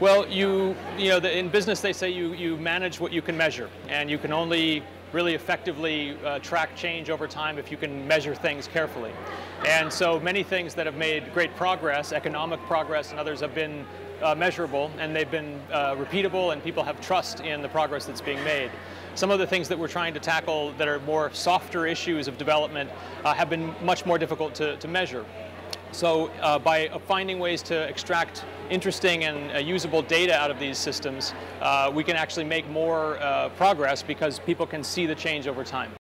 Well, in business they say you manage what you can measure, and you can only really effectively track change over time if you can measure things carefully. And so many things that have made great progress, economic progress and others, have been measurable, and they've been repeatable, and people have trust in the progress that's being made. Some of the things that we're trying to tackle that are more softer issues of development have been much more difficult to measure. So by finding ways to extract interesting and usable data out of these systems, we can actually make more progress because people can see the change over time.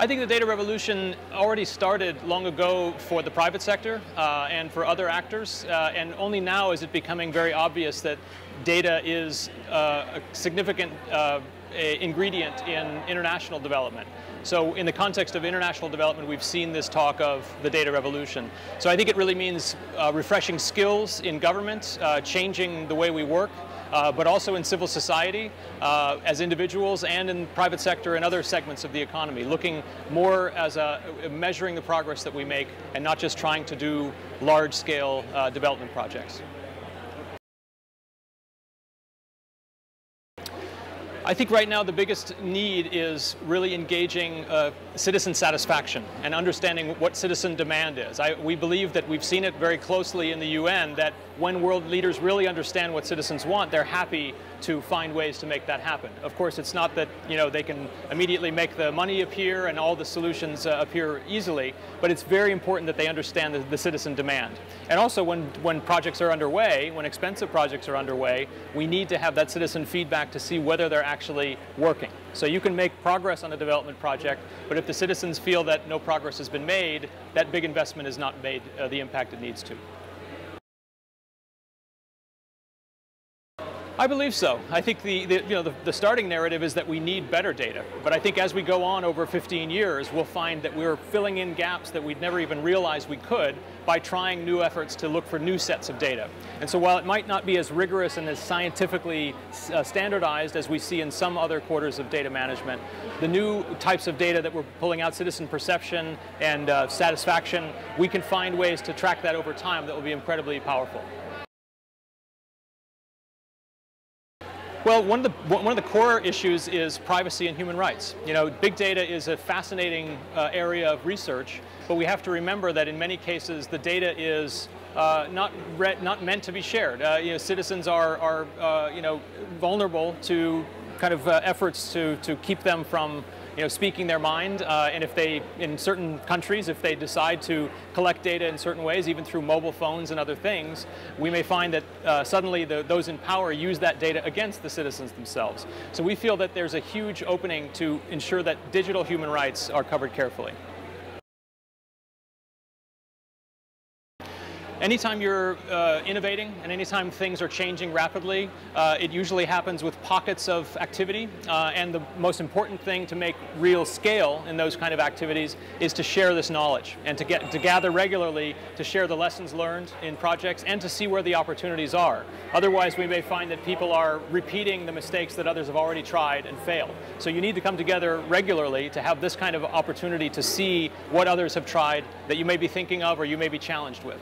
I think the data revolution already started long ago for the private sector and for other actors, and only now is it becoming very obvious that data is a significant ingredient in international development. So in the context of international development, we've seen this talk of the data revolution. So I think it really means refreshing skills in government, changing the way we work, but also in civil society as individuals, and in private sector and other segments of the economy, looking more as measuring the progress that we make and not just trying to do large-scale development projects. I think right now the biggest need is really engaging citizen satisfaction and understanding what citizen demand is. We believe that we've seen it very closely in the UN, that when world leaders really understand what citizens want, they're happy to find ways to make that happen. Of course, it's not that they can immediately make the money appear and all the solutions appear easily, but it's very important that they understand the citizen demand. And also when projects are underway, when expensive projects are underway, we need to have that citizen feedback to see whether they're actually working. So you can make progress on a development project, but if the citizens feel that no progress has been made, that big investment has not made the impact it needs to. I believe so. I think the starting narrative is that we need better data. But I think as we go on over 15 years, we'll find that we're filling in gaps that we'd never even realized we could by trying new efforts to look for new sets of data. And so while it might not be as rigorous and as scientifically standardized as we see in some other quarters of data management, the new types of data that we're pulling out, citizen perception and satisfaction, we can find ways to track that over time that will be incredibly powerful. Well, one of the core issues is privacy and human rights. Big data is a fascinating area of research, but we have to remember that in many cases the data is not meant to be shared. Citizens are vulnerable to kind of efforts to keep them from speaking their mind, and in certain countries, if they decide to collect data in certain ways, even through mobile phones and other things, we may find that suddenly those in power use that data against the citizens themselves. So we feel that there's a huge opening to ensure that digital human rights are covered carefully. Anytime you're innovating and anytime things are changing rapidly, it usually happens with pockets of activity. And the most important thing to make real scale in those kind of activities is to share this knowledge and to gather regularly to share the lessons learned in projects and to see where the opportunities are. Otherwise, we may find that people are repeating the mistakes that others have already tried and failed. So you need to come together regularly to have this kind of opportunity to see what others have tried that you may be thinking of or you may be challenged with.